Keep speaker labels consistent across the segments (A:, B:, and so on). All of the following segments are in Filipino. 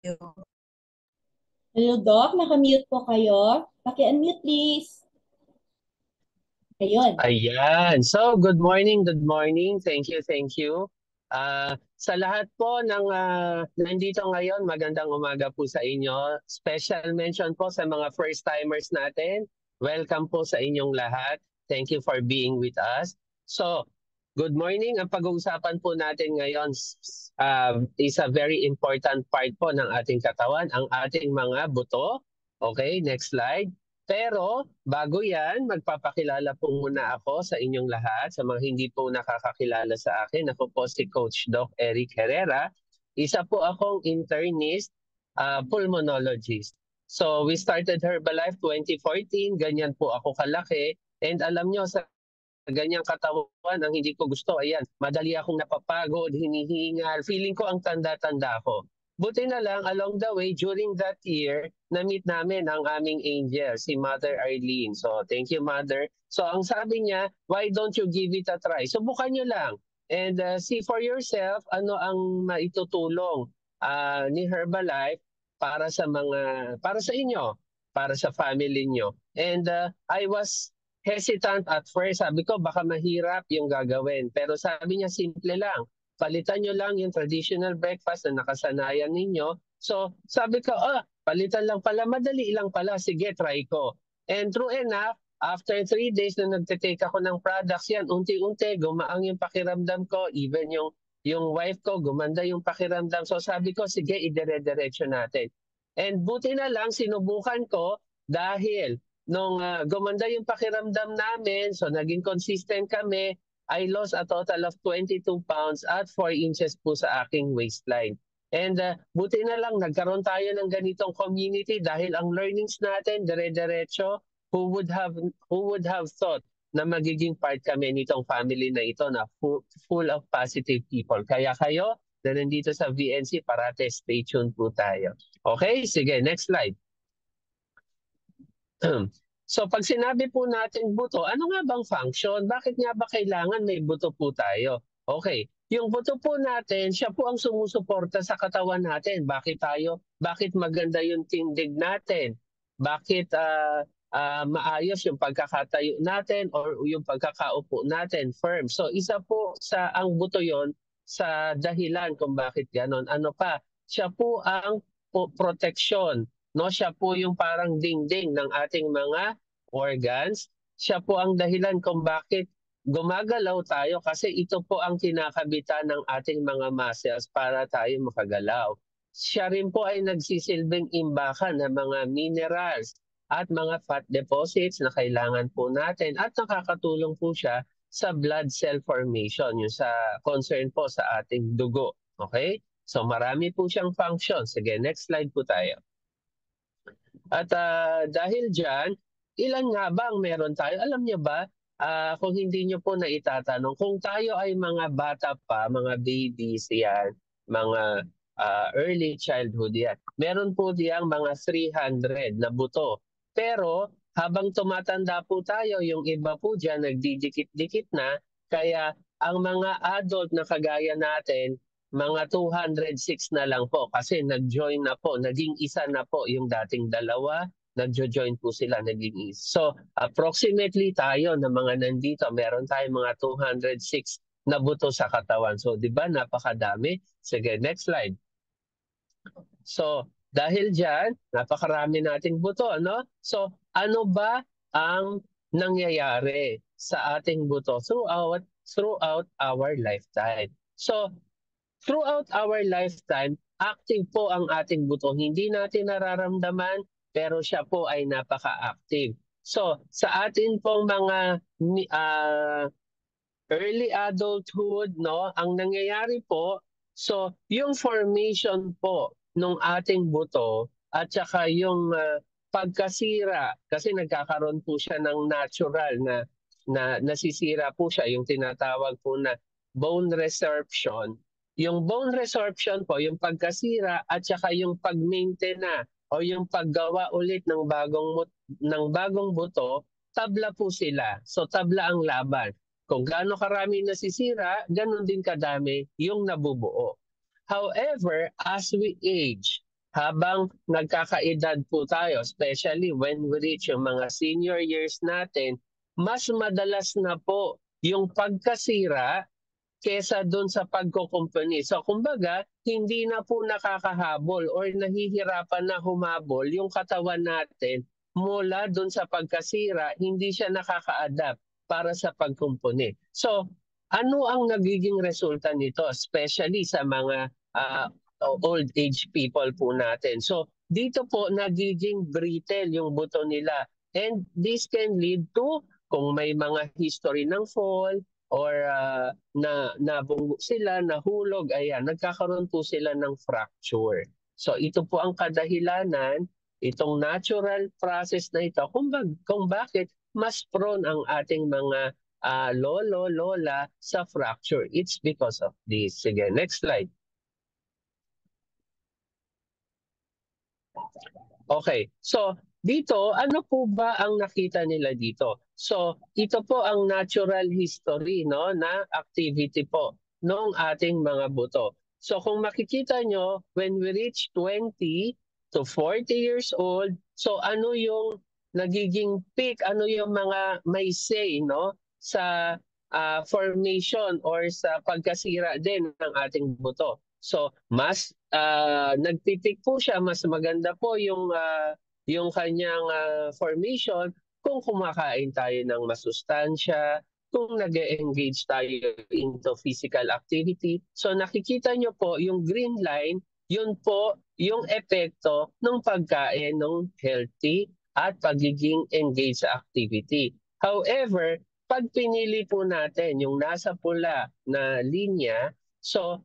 A: Hello, Doc. Nakamute po kayo. Paki-unmute, please. Ayun.
B: Ayan. So, good morning, good morning. Thank you, thank you. Sa lahat po ng nandito ngayon, magandang umaga po sa inyo. Special mention po sa mga first-timers natin. Welcome po sa inyong lahat. Thank you for being with us. So, good morning. Ang pag-uusapan po natin ngayon is a very important part po ng ating katawan, ang ating mga buto. Okay, next slide. Pero bago yan, magpapakilala po muna ako sa inyong lahat. Sa mga hindi po nakakakilala sa akin, ako po si Coach Doc Eric Herrera. Isa po akong internist, pulmonologist. So we started Herbalife 2014, ganyan po ako kalaki. And alam nyo, sa ganyang katawan, ang hindi ko gusto, ayan, madali akong napapagod, hinihingal, feeling ko ang tanda-tanda ko. Buti na lang, along the way, during that year, na-meet namin ang aming angel, si Mother Arlene. So, thank you, Mother. So, ang sabi niya, why don't you give it a try? Subukan nyo lang. And see for yourself, ano ang maitutulong ni Herbalife para sa inyo, para sa family nyo. And I was hesitant at first. Sabi ko, baka mahirap yung gagawin. Pero sabi niya, simple lang. Palitan nyo lang yung traditional breakfast na nakasanayan ninyo. So, sabi ko, palitan lang pala, madali lang pala. Sige, try ko. And true enough, after 3 days na nagtitake ako ng products yan, unti-unti, gumaang yung pakiramdam ko. Even yung wife ko, gumanda yung pakiramdam. So sabi ko, sige, idire-diretso natin. And buti na lang, sinubukan ko dahil nung gumanda yung pakiramdam namin, so naging consistent kami, I lost a total of 22 pounds at 4 inches po sa aking waistline. And buti na lang nagkaroon tayo ng ganitong community dahil ang learnings natin dire-diretso. Who would have thought na magiging part kami nitong family na ito na full of positive people. Kaya kayo na nandito sa VNC, parate stay tuned po tayo. Okay, sige, next slide. So pag sinabi po natin buto, ano nga bang function? Bakit nga ba kailangan may buto po tayo? Okay, yung buto po natin, siya po ang sumusuporta sa katawan natin. Bakit maganda yung tindig natin? Bakit maayos yung pagkakatayo natin or yung pagkakaupo natin firm? So isa po sa ang buto yon sa dahilan kung bakit ganon. Ano pa? Siya po ang protection, no? Siya po yung parang dingding ng ating mga organs. Siya po ang dahilan kung bakit gumagalaw tayo kasi ito po ang kinakabitan ng ating mga muscles para tayo makagalaw. Siya rin po ay nagsisilbing imbakan ng mga minerals at mga fat deposits na kailangan po natin at nakakatulong po siya sa blood cell formation, yung sa concern po sa ating dugo. Okay? So marami po siyang function. Sige, next slide po tayo. At dahil dyan, ilan nga ba ang meron tayo? Alam niyo ba, kung hindi niyo po naitatanong, kung tayo ay mga bata pa, mga babies yan, mga early childhood yan, meron po diyang mga 300 na buto. Pero habang tumatanda po tayo, yung iba po dyan nagdidikit-dikit na, kaya ang mga adult na kagaya natin, mga 206 na lang po kasi nag-join na po, naging isa na po yung dating dalawa, nag-join po sila, naging isa. So approximately tayo na mga nandito, meron tayong mga 206 na buto sa katawan. So di ba napakadami? Sige, next slide. So dahil dyan, napakarami nating buto, ano? So ano ba ang nangyayari sa ating buto throughout our lifetime? So throughout our lifetime, active po ang ating buto. Hindi natin nararamdaman, pero siya po ay napaka-active. So, sa atin pong mga early adulthood, no, ang nangyayari po, so yung formation po ng ating buto at saka yung pagkasira, kasi nagkakaroon po siya ng natural na nasisira po siya, yung tinatawag po na bone resorption. Yung bone resorption po, yung pagkasira at saka yung pag-maintain na o yung paggawa ulit ng bagong buto, tabla po sila. So tabla ang laban. Kung gaano karami nasisira, ganun din kadami yung nabubuo. However, as we age, habang nagkakaedad po tayo, especially when we reach yung mga senior years natin, mas madalas na po yung pagkasira kesa doon sa pagkukumpuni. So kumbaga, hindi na po nakakahabol or nahihirapan na humabol yung katawan natin mula doon sa pagkasira, hindi siya nakaka-adapt para sa pagkumpuni. So ano ang nagiging resulta nito, especially sa mga old age people po natin? So dito po nagiging brittle yung buto nila, and this can lead to, kung may mga history ng fall or na nabunggo sila, nahulog, ayan, nagkakaroon po sila ng fracture. So ito po ang kadahilanan, itong natural process na ito, kung bakit mas prone ang ating mga lolo, lola sa fracture. It's because of this. Sige, next slide. Okay, so dito, ano po ba ang nakita nila dito? So ito po ang natural history, no, na activity po ng ating mga buto. So kung makikita nyo, when we reach 20 to 40 years old, so ano yung nagiging peak, ano yung mga may say, no, sa formation or sa pagkasira din ng ating buto. So mas nagpipik po siya, mas maganda po yung kanyang formation kung kumakain tayo ng masustansya, kung nag-engage tayo into physical activity. So nakikita nyo po yung green line, yun po yung epekto ng pagkain ng healthy at pagiging engaged sa activity. However, pag pinili po natin yung nasa pula na linya, so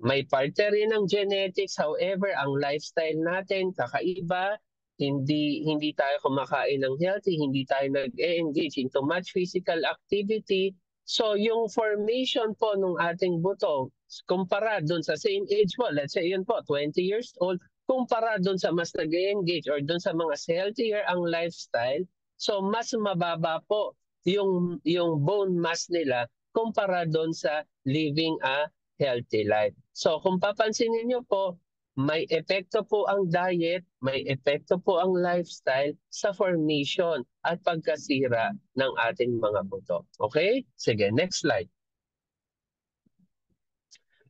B: may parte rin ng genetics, however, ang lifestyle natin kakaiba, hindi tayo kumakain ng healthy, hindi tayo nag-engage into much physical activity. So yung formation po ng ating buto, kumpara doon sa same age po, let's say yun po, 20 years old, kumpara doon sa mas nag-engage or doon sa mga healthier ang lifestyle, so mas mababa po yung bone mass nila kumpara doon sa living a healthy life. So kung papansinin niyo po, may epekto po ang diet, may epekto po ang lifestyle sa formation at pagkasira ng ating mga buto. Okay? Sige, next slide.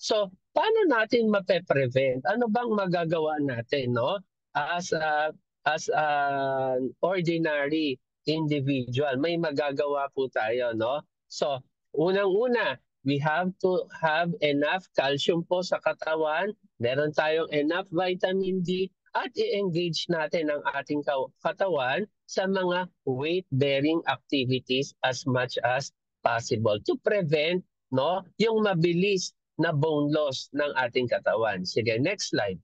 B: So, paano natin mape-prevent? Ano bang magagawa natin, no? As an ordinary individual, may magagawa po tayo, no? So, unang-una, we have to have enough calcium po sa katawan, meron tayong enough vitamin D, at i-engage natin ang ating katawan sa mga weight-bearing activities as much as possible to prevent, no, yung mabilis na bone loss ng ating katawan. Sige, next slide.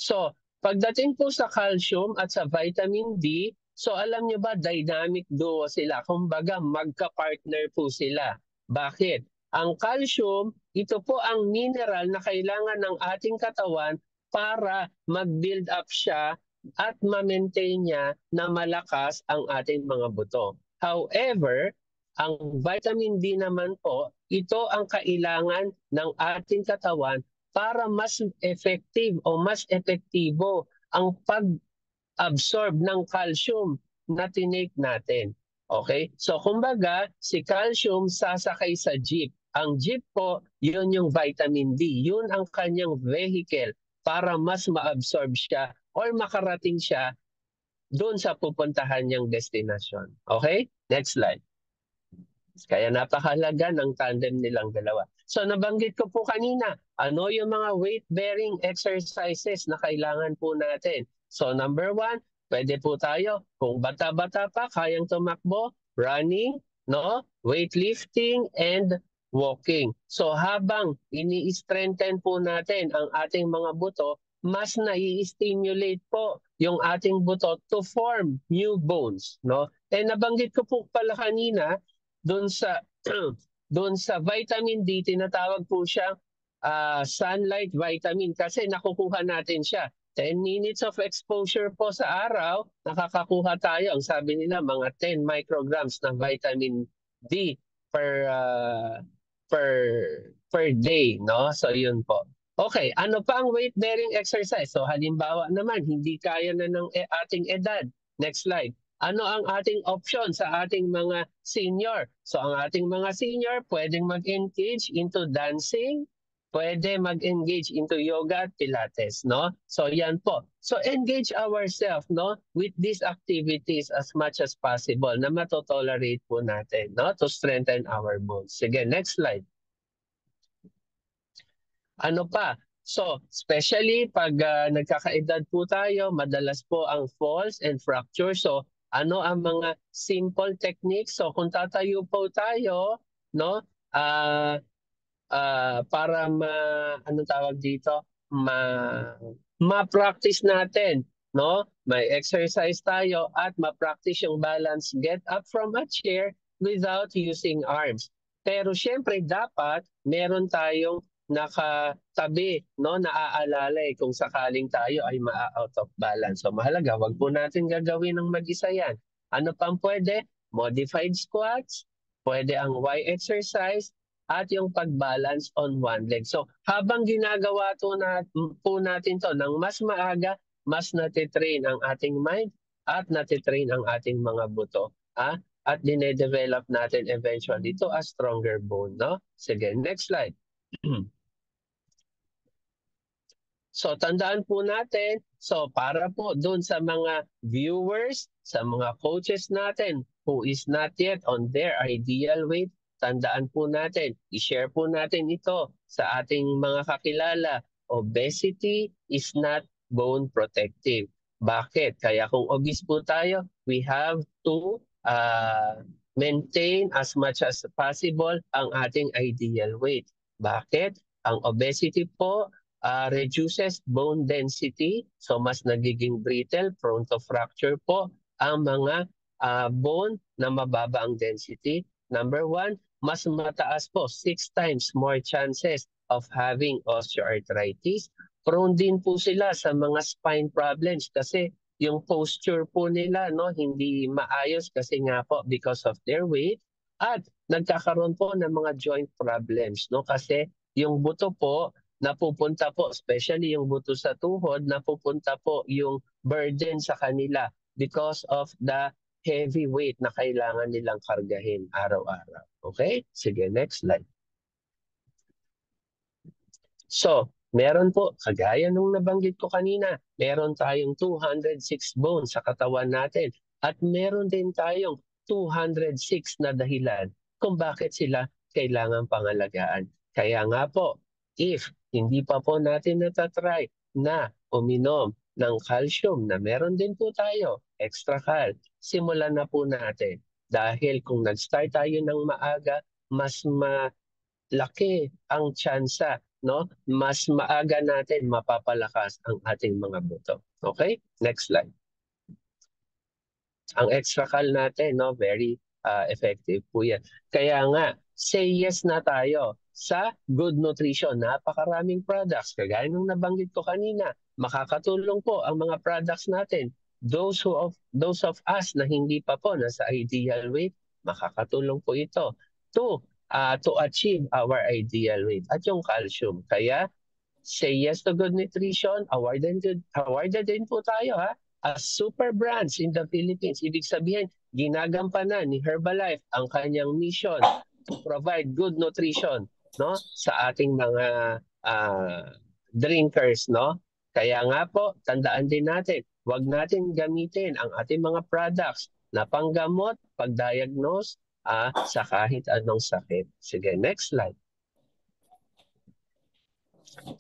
B: So, pagdating po sa calcium at sa vitamin D, so alam nyo ba, dynamic duo sila. Kumbaga, magka-partner po sila. Bakit? Ang calcium, ito po ang mineral na kailangan ng ating katawan para mag-build up siya at ma-maintain niya na malakas ang ating mga buto. However, ang vitamin D naman po, ito ang kailangan ng ating katawan para mas effective o mas epektibo ang pag-absorb ng calcium na tinake natin. Okay? So kumbaga, si calcium sasakay sa jeep. Ang jeep po, yun yung vitamin D. Yun ang kanyang vehicle para mas ma-absorb siya or makarating siya doon sa pupuntahan niyang destination. Okay? Next slide. Kaya napakahalaga ng tandem nilang dalawa. So nabanggit ko po kanina, ano yung mga weight-bearing exercises na kailangan po natin? So number 1, pwede po tayo, kung bata-bata pa, kayang tumakbo, running, no, weightlifting, and walking. So habang ini-strengthen po natin ang ating mga buto, mas nai-stimulate po yung ating buto to form new bones, no? And nabanggit ko po pala kanina, doon sa doon sa vitamin D, tinatawag po siya sunlight vitamin kasi nakukuha natin siya. 10 minutes of exposure po sa araw, nakakakuha tayo, ang sabi nila, mga 10 micrograms ng vitamin D per per day, no? So yun po. Okay, ano pa ang weight-bearing exercise? So halimbawa naman, hindi kaya na ng ating edad. Next slide. Ano ang ating option sa ating mga senior? So ang ating mga senior, pwedeng mag-engage into dancing, pwede mag-engage into yoga at pilates, no? So yan po. So engage ourselves, no, with these activities as much as possible na matotolerate po natin, no, to strengthen our bones. Sige, next slide. Ano pa? So, especially pag nagkakaedad po tayo, madalas po ang falls and fracture. So, ano ang mga simple techniques? So, kung tatayo po tayo, no, para anong tawag dito? Ma-practice natin, no? May exercise tayo at ma-practice yung balance, get up from a chair without using arms. Pero syempre dapat meron tayong nakatabi, no, naaalala kung sakaling tayo ay ma-out of balance. So mahalaga, wag po natin gagawin ng mag-isa yan. Ano pang pwede? Modified squats, pwede ang Y exercise, at yung pag-balance on one leg. So habang ginagawa po natin to ng mas maaga, mas natitrain ang ating mind at natitrain ang ating mga buto. At dinedevelop natin eventually to a stronger bone. No? Sige, next slide. So tandaan po natin, so para po doon sa mga viewers, sa mga coaches natin who is not yet on their ideal weight, tandaan po natin, i-share po natin ito sa ating mga kakilala. Obesity is not bone protective. Bakit? Kaya kung obese po tayo, we have to maintain as much as possible ang ating ideal weight. Bakit? Ang obesity po reduces bone density, so mas nagiging brittle, prone to fracture po ang mga bone na mababa ang density. Number one, mas mataas po, 6 times more chances of having osteoarthritis. Prone din po sila sa mga spine problems kasi yung posture po nila, no, hindi maayos kasi nga po because of their weight, at nagkakaroon po ng mga joint problems, no, kasi yung buto po napupunta po, especially yung buto sa tuhod, napupunta po yung burden sa kanila because of the heavy weight na kailangan nilang kargahin araw-araw. Okay? Sige, next slide. So, meron po, kagaya nung nabanggit ko kanina, meron tayong 206 bones sa katawan natin at meron din tayong 206 na dahilan kung bakit sila kailangan pangalagaan. Kaya nga po, if hindi pa po natin natatry na uminom ng calcium na meron din po tayo, extra cal, simulan na po natin. Dahil kung nag-start tayo ng maaga, mas malaki ang tsansa, no? Mas maaga natin mapapalakas ang ating mga buto. Okay? Next slide. Ang extra cal natin, no, very effective po yan. Kaya nga, say yes na tayo sa good nutrition. Napakaraming products. Kagaya nung nabanggit ko kanina, makakatulong po ang mga products natin. Those of us na hindi pa po nasa ideal weight, makakatulong po ito to achieve our ideal weight at yung calcium. Kaya say yes to good nutrition, awarded din po tayo as super brands in the Philippines. Ibig sabihin, ginagampanan ni Herbalife ang kanyang mission to provide good nutrition, no, sa ating mga drinkers, no? Kaya nga po, tandaan din natin, wag natin gamitin ang ating mga products na panggamot, pag-diagnose sa kahit anong sakit. Sige, next slide.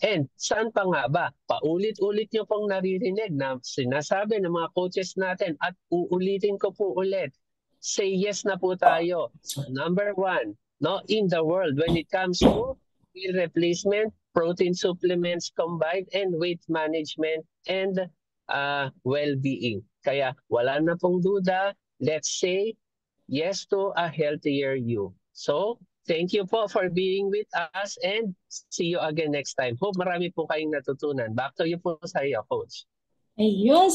B: And saan pa nga ba? Paulit-ulit nyo pong naririnig na sinasabi ng mga coaches natin at uulitin ko po ulit. Say yes na po tayo. Number one, no, in the world when it comes to meal replacement, protein supplements combined, and weight management and well-being. Kaya wala na pong duda. Let's say yes to a healthier you. So, thank you po for being with us and see you again next time. Hope marami po kayong natutunan. Back to you po sa iyo, Coach.
A: Ayun.